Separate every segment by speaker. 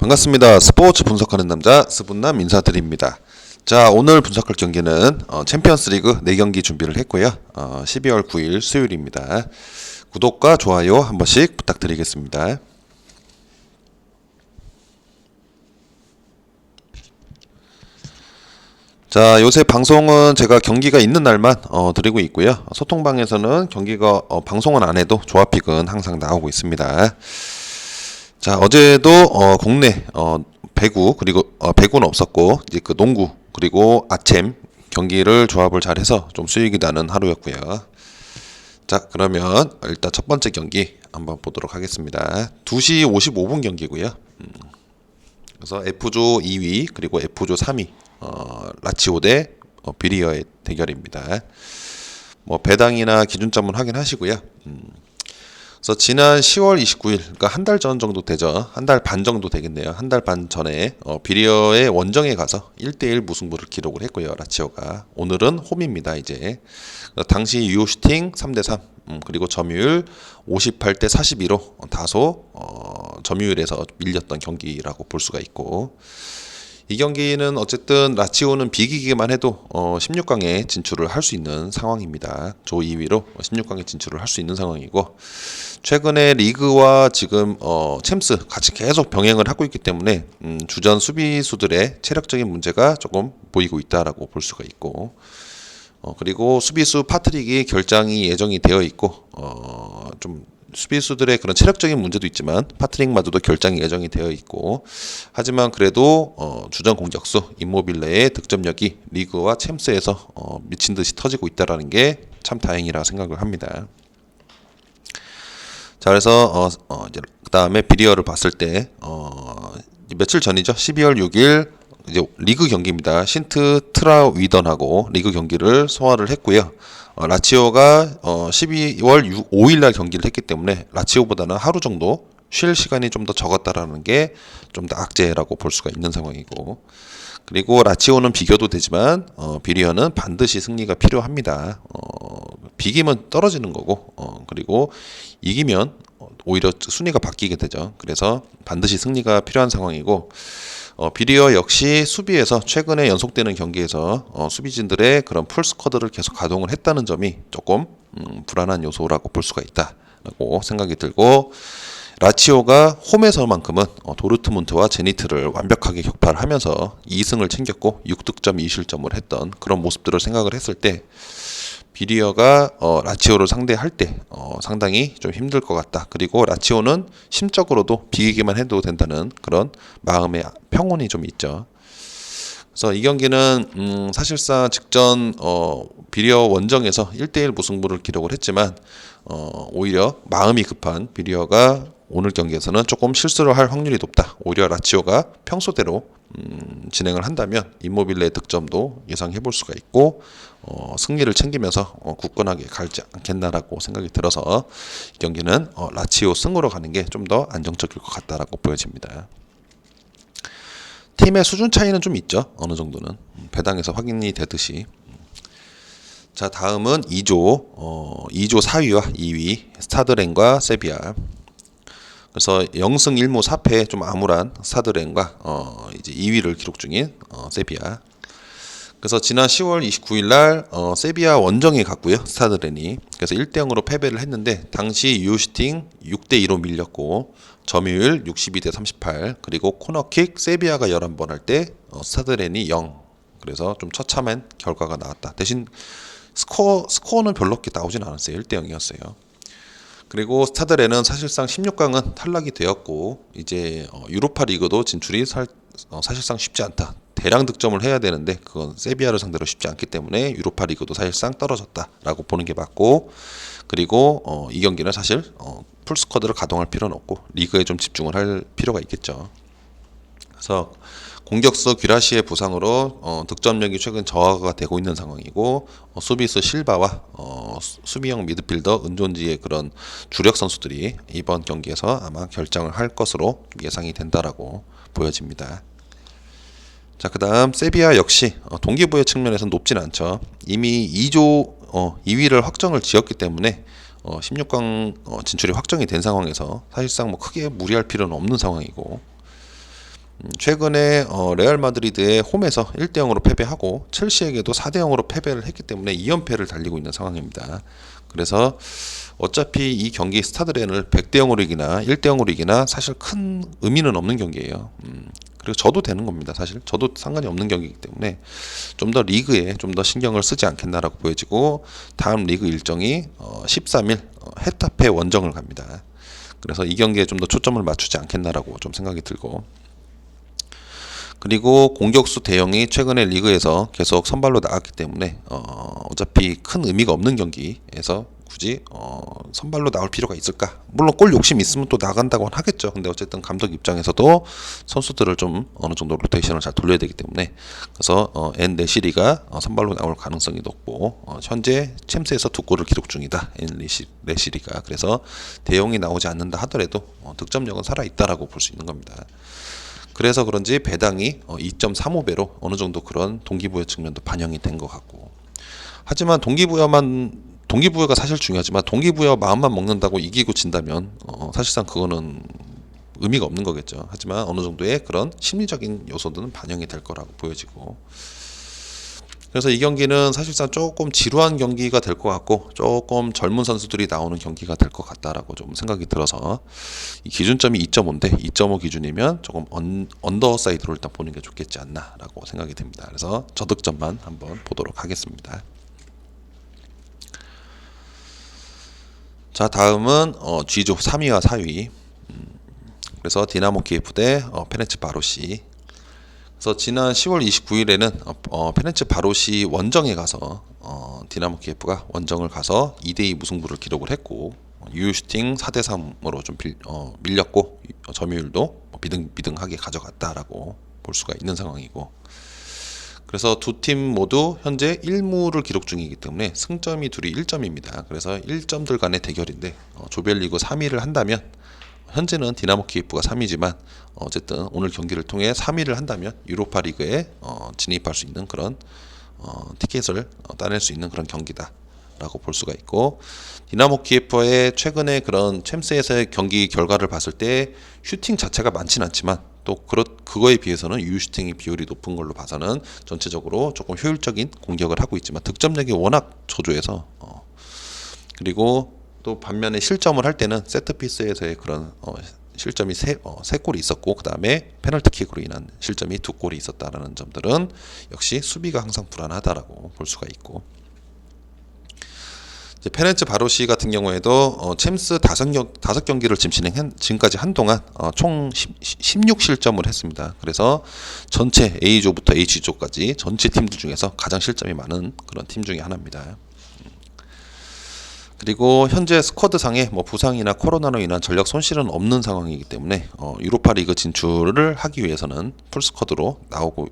Speaker 1: 반갑습니다. 스포츠 분석하는 남자 스분남 인사드립니다. 자, 오늘 분석할 경기는 챔피언스 리그 4경기 준비를 했고요. 12월 9일 수요일입니다. 구독과 좋아요 한 번씩 부탁드리겠습니다. 자, 요새 방송은 제가 경기가 있는 날만 드리고 있고요. 소통방에서는 경기가 방송은 안 해도 조합픽은 항상 나오고 있습니다. 자, 어제도 국내 배구 그리고 배구는 없었고 이제 그 농구 그리고 아챔 경기를 조합을 잘해서 좀 수익이 나는 하루였고요. 자, 그러면 일단 첫 번째 경기 한번 보도록 하겠습니다. 2시 55분 경기고요. 그래서 F조 2위 그리고 F조 3위 라치오 대 비리어의 대결입니다. 뭐 배당이나 기준점은 확인하시고요. 그래서 지난 10월 29일, 그러니까 한 달 전 정도 되죠. 한 달 반 정도 되겠네요. 한 달 반 전에 비리어의 원정에 가서 1대1 무승부를 기록을 했고요. 라치오가. 오늘은 홈입니다. 이제. 당시 유효 슈팅 3대3 그리고 점유율 58대 42로 다소 점유율에서 밀렸던 경기라고 볼 수가 있고, 이 경기는 어쨌든 라치오는 비기기만 해도 16강에 진출을 할 수 있는 상황입니다. 조 2위로 16강에 진출을 할 수 있는 상황이고, 최근에 리그와 지금 챔스 같이 계속 병행을 하고 있기 때문에 주전 수비수들의 체력적인 문제가 조금 보이고 있다라고 볼 수가 있고, 그리고 수비수 파트릭이 결장이 예정이 되어 있고 좀 수비수들의 그런 체력적인 문제도 있지만 파트릭마저도 결장이 예정이 되어 있고, 하지만 그래도 주전 공격수 임모빌레의 득점력이 리그와 챔스에서 미친 듯이 터지고 있다라는 게 참 다행이라 생각을 합니다. 자, 그래서 이제 그다음에 비리어를 봤을 때 며칠 전이죠. 12월 6일 이제 리그 경기입니다. 신트 트라위던하고 리그 경기를 소화를 했고요. 라치오가 12월 5일 날 경기를 했기 때문에 라치오보다는 하루 정도 쉴 시간이 좀 더 적었다라는 게 좀 더 악재라고 볼 수가 있는 상황이고, 그리고 라치오는 비겨도 되지만 비리어는 반드시 승리가 필요합니다. 비기면 떨어지는 거고 그리고 이기면 오히려 순위가 바뀌게 되죠. 그래서 반드시 승리가 필요한 상황이고, 비리어 역시 수비에서 최근에 연속되는 경기에서 수비진들의 그런 풀스쿼드를 계속 가동을 했다는 점이 조금 불안한 요소라고 볼 수가 있다라고 생각이 들고, 라치오가 홈에서만큼은 도르트문트와 제니트를 완벽하게 격파를 하면서 2승을 챙겼고 6득점 2실점을 했던 그런 모습들을 생각을 했을 때, 비리어가 라치오를 상대할 때 상당히 좀 힘들 것 같다. 그리고 라치오는 심적으로도 비기기만 해도 된다는 그런 마음의 평온이 좀 있죠. 그래서 이 경기는 사실상 직전 비리어 원정에서 1대1 무승부를 기록을 했지만 오히려 마음이 급한 비리어가 오늘 경기에서는 조금 실수를 할 확률이 높다. 오히려 라치오가 평소대로 진행을 한다면 임모빌레의 득점도 예상해 볼 수가 있고 승리를 챙기면서 굳건하게 갈지 않겠나라고 생각이 들어서 이 경기는 라치오 승으로 가는 게 좀 더 안정적일 것 같다라고 보여집니다. 팀의 수준 차이는 좀 있죠. 어느 정도는 배당에서 확인이 되듯이. 자, 다음은 2조 4위와 2위 스타드렌과 세비야. 그래서 0승 1무 4패 좀 암울한 스타드렌과 이제 2위를 기록 중인 세비야. 그래서 지난 10월 29일 날 세비야 원정에 갔고요. 스타드렌이. 그래서 1대0으로 패배를 했는데 당시 유효슈팅 6대2로 밀렸고 점유율 62대 38, 그리고 코너킥 세비야가 11번 할 때 스타드렌이 0. 그래서 좀 처참한 결과가 나왔다. 대신 스코어는 별로 그렇게 나오진 않았어요. 1대0이었어요. 그리고 스타드렌은 사실상 16강은 탈락이 되었고 이제 유로파 리그도 진출이 사실상 쉽지 않다. 대량 득점을 해야 되는데 그건 세비야를 상대로 쉽지 않기 때문에 유로파 리그도 사실상 떨어졌다라고 보는 게 맞고, 그리고 이 경기는 사실 풀스쿼드를 가동할 필요는 없고 리그에 좀 집중을 할 필요가 있겠죠. 그래서 공격수 귀라시의 부상으로 득점력이 최근 저하가 되고 있는 상황이고, 수비수 실바와 수비형 미드필더 은존지의 그런 주력 선수들이 이번 경기에서 아마 결정을 할 것으로 예상이 된다라고 보여집니다. 자, 그 다음 세비야 역시 동기부여 측면에서는 높진 않죠. 이미 2조 2위를 확정을 지었기 때문에 16강 진출이 확정이 된 상황에서 사실상 뭐 크게 무리할 필요는 없는 상황이고, 최근에 레알 마드리드의 홈에서 1대0으로 패배하고 첼시에게도 4대0으로 패배를 했기 때문에 2연패를 달리고 있는 상황입니다. 그래서 어차피 이 경기 스타드렌을 100대0으로 이기나 1대0으로 이기나 사실 큰 의미는 없는 경기예요. 그리고 져도 되는 겁니다. 사실 저도 상관이 없는 경기이기 때문에 좀 더 리그에 좀 더 신경을 쓰지 않겠나라고 보여지고, 다음 리그 일정이 13일 헤타페 원정을 갑니다. 그래서 이 경기에 좀 더 초점을 맞추지 않겠나라고 좀 생각이 들고, 그리고 공격수 대영이 최근에 리그에서 계속 선발로 나왔기 때문에 어차피 큰 의미가 없는 경기에서 굳이 선발로 나올 필요가 있을까? 물론 골 욕심 있으면 또 나간다고 하겠죠. 근데 어쨌든 감독 입장에서도 선수들을 좀 어느 정도 로테이션을 잘 돌려야 되기 때문에, 그래서 엔 네시리가 선발로 나올 가능성이 높고, 현재 챔스에서 2골을 기록 중이다, 엔 네시리가. 그래서 대영이 나오지 않는다 하더라도 득점력은 살아있다라고 볼 수 있는 겁니다. 그래서 그런지 배당이 2.35배로 어느 정도 그런 동기부여 측면도 반영이 된 것 같고, 하지만 동기부여가 사실 중요하지만 동기부여 마음만 먹는다고 이기고 진다면 사실상 그거는 의미가 없는 거겠죠. 하지만 어느 정도의 그런 심리적인 요소들은 반영이 될 거라고 보여지고, 그래서 이 경기는 사실상 조금 지루한 경기가 될 것 같고 조금 젊은 선수들이 나오는 경기가 될 것 같다라고 좀 생각이 들어서, 이 기준점이 2.5인데 2.5 기준이면 조금 언더 사이드로 일단 보는 게 좋겠지 않나라고 생각이 듭니다. 그래서 저득점만 한번 보도록 하겠습니다. 자, 다음은 G조 3위와 4위. 그래서 디나모 키예프 대 페렌츠 바로시. 그래서 지난 10월 29일에는 페렌츠 바로시 원정에 가서 디나모 키예프가 원정을 가서 2대2 무승부를 기록을 했고, 유효슈팅 4대3으로 좀 밀렸고, 점유율도 비등비등하게 가져갔다라고 볼 수가 있는 상황이고, 그래서 두 팀 모두 현재 1무를 기록 중이기 때문에 승점이 둘이 1점입니다. 그래서 1점들 간의 대결인데, 조별리그 3위를 한다면, 현재는 디나모 키예프가 3위지만 어쨌든 오늘 경기를 통해 3위를 한다면 유로파 리그에 진입할 수 있는 그런 티켓을 따낼 수 있는 그런 경기다라고 볼 수가 있고, 디나모 키예프의 최근에 그런 챔스에서의 경기 결과를 봤을 때 슈팅 자체가 많지는 않지만 또 그거에 비해서는 유효 슈팅의 비율이 높은 걸로 봐서는 전체적으로 조금 효율적인 공격을 하고 있지만 득점력이 워낙 저조해서, 그리고 또 반면에 실점을 할 때는 세트피스에서의 그런 실점이 세 골이 있었고, 그 다음에 페널티킥으로 인한 실점이 2골이 있었다라는 점들은 역시 수비가 항상 불안하다라고 볼 수가 있고, 이제 페렌츠 바로시 같은 경우에도 챔스 5경기를 지금까지 한동안 총 16실점을 했습니다. 그래서 전체 A조부터 H조까지 전체 팀들 중에서 가장 실점이 많은 그런 팀 중에 하나입니다. 그리고 현재 스쿼드상에 부상이나 코로나로 인한 전력 손실은 없는 상황이기 때문에 유로파 리그 진출을 하기 위해서는 풀스쿼드로 나오고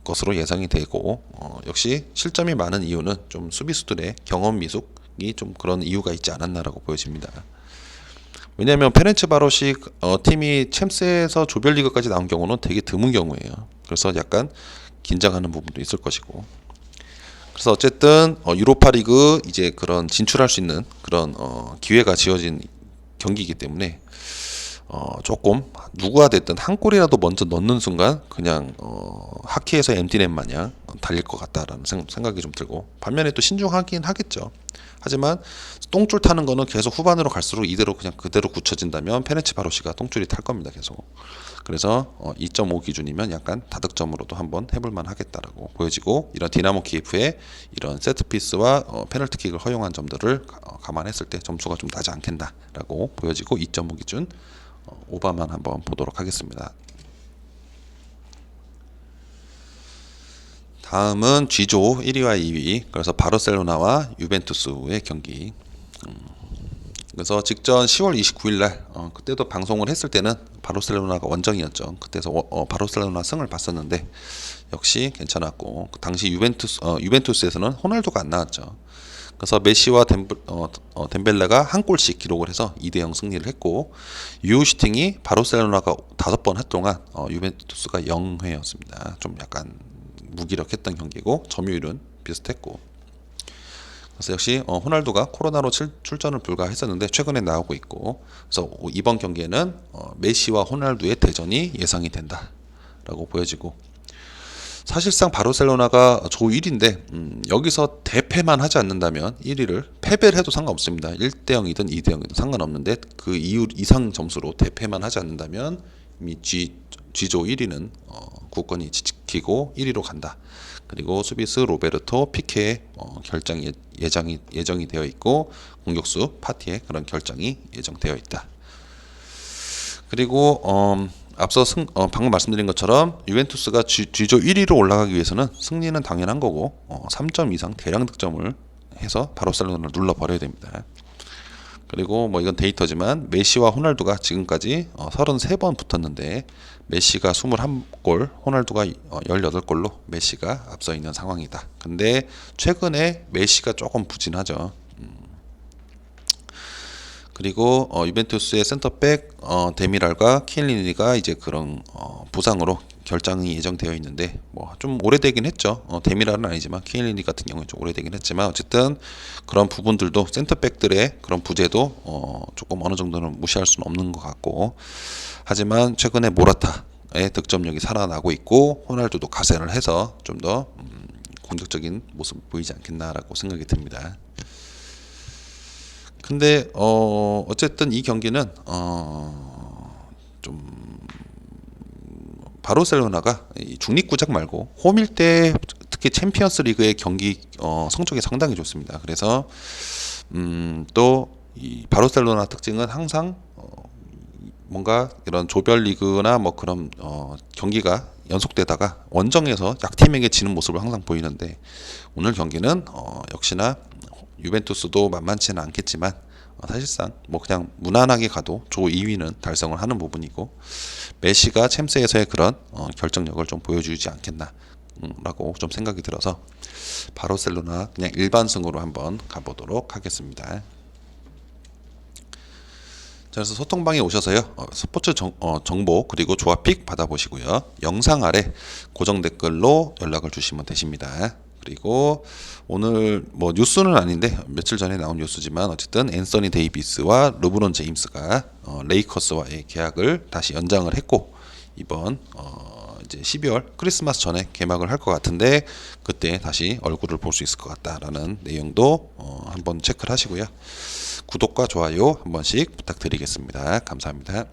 Speaker 1: 것으로 예상이 되고, 역시 실점이 많은 이유는 좀 수비수들의 경험 미숙이 좀 그런 이유가 있지 않았나라고 보여집니다. 왜냐하면 페렌츠 바로시 팀이 챔스에서 조별리그까지 나온 경우는 되게 드문 경우예요. 그래서 약간 긴장하는 부분도 있을 것이고, 그래서 어쨌든 유로파리그 이제 그런 진출할 수 있는 그런 기회가 지어진 경기이기 때문에 조금 누구가 됐든 한 골이라도 먼저 넣는 순간 그냥 하키에서 엠티넷 마냥 달릴 것 같다라는 생각이 좀 들고, 반면에 또 신중하긴 하겠죠. 하지만 똥줄 타는 거는 계속 후반으로 갈수록 이대로 그냥 그대로 굳혀진다면 페렌츠 바로시가 똥줄이 탈 겁니다, 계속. 그래서 2.5 기준이면 약간 다득점으로도 한번 해볼만 하겠다라고 보여지고, 이런 디나모 키예프의 이런 세트피스와 페널티킥을 허용한 점들을 감안했을 때 점수가 좀 나지 않겠나라고 보여지고, 2.5 기준 오바만 한번 보도록 하겠습니다. 다음은 G조 1위와 2위, 그래서 바르셀로나와 유벤투스의 경기. 그래서 직전 10월 29일 날 그때도 방송을 했을 때는 바르셀로나가 원정이었죠. 그때서 바르셀로나 승을 봤었는데 역시 괜찮았고, 그 당시 유벤투스에서는 호날두가 안 나왔죠. 그래서 메시와 덴벨레가 한 골씩 기록을 해서 2대0 승리를 했고, 유효 슈팅이 바르셀로나가 5번 할 동안 유벤투스가 0회였습니다. 좀 약간 무기력했던 경기고, 점유율은 비슷했고, 그래서 역시 호날두가 코로나로 출전을 불가했었는데 최근에 나오고 있고, 그래서 이번 경기에는 메시와 호날두의 대전이 예상이 된다. 있다라고 보여지고, 사실상 바르셀로나가 조 1위인데 여기서 대패만 하지 않는다면 1위를 패배를 해도 상관없습니다. 1대0이든 2대0이든 상관없는데 그 이후 이상 점수로 대패만 하지 않는다면 이미 G조 1위는 구권이 지키고 1위로 간다. 그리고 수비수 로베르토 피케의 결정이 예정이 되어 있고, 공격수 파티의 그런 결정이 예정되어 있다. 그리고 앞서 방금 말씀드린 것처럼 유벤투스가 G조 1위로 올라가기 위해서는 승리는 당연한 거고 3점 이상 대량 득점을 해서 바르셀로나를 눌러버려야 됩니다. 그리고 뭐 이건 데이터지만 메시와 호날두가 지금까지 33번 붙었는데 메시가 21골, 호날두가 18골로 메시가 앞서 있는 상황이다. 근데 최근에 메시가 조금 부진하죠. 그리고 유벤투스의 센터백 데미랄과 키엘리니가 이제 그런 부상으로 결장이 예정되어 있는데 뭐 좀 오래되긴 했죠. 데미랄은 아니지만 키엘리니 같은 경우는 좀 오래되긴 했지만 어쨌든 그런 부분들도 센터백들의 그런 부재도 조금 어느 정도는 무시할 수는 없는 것 같고, 하지만 최근에 모라타의 득점력이 살아나고 있고 호날두도 가세를 해서 좀 더 공격적인 모습 보이지 않겠나라고 생각이 듭니다. 근데 어쨌든 이 경기는 좀 바르셀로나가 중립구작 말고 홈일 때 특히 챔피언스 리그의 경기 성적이 상당히 좋습니다. 그래서 또 이 바르셀로나 특징은 항상 뭔가 이런 조별 리그나 뭐 그런 경기가 연속되다가 원정에서 약팀에게 지는 모습을 항상 보이는데, 오늘 경기는 역시나 유벤투스도 만만치는 않겠지만 사실상 뭐 그냥 무난하게 가도 조 2위는 달성을 하는 부분이고, 메시가 챔스에서의 그런 결정력을 좀 보여주지 않겠나 라고 좀 생각이 들어서 바르셀로나 그냥 일반승으로 한번 가보도록 하겠습니다. 자, 그래서 소통방에 오셔서요, 스포츠 정보 그리고 조합픽 받아보시고요, 영상 아래 고정 댓글로 연락을 주시면 되십니다. 그리고 오늘 뭐 뉴스는 아닌데 며칠 전에 나온 뉴스지만 어쨌든 앤서니 데이비스와 르브론 제임스가 레이커스와의 계약을 다시 연장을 했고, 이번 이제 12월 크리스마스 전에 개막을 할 것 같은데 그때 다시 얼굴을 볼 수 있을 것 같다라는 내용도 한번 체크를 하시고요. 구독과 좋아요 한 번씩 부탁드리겠습니다. 감사합니다.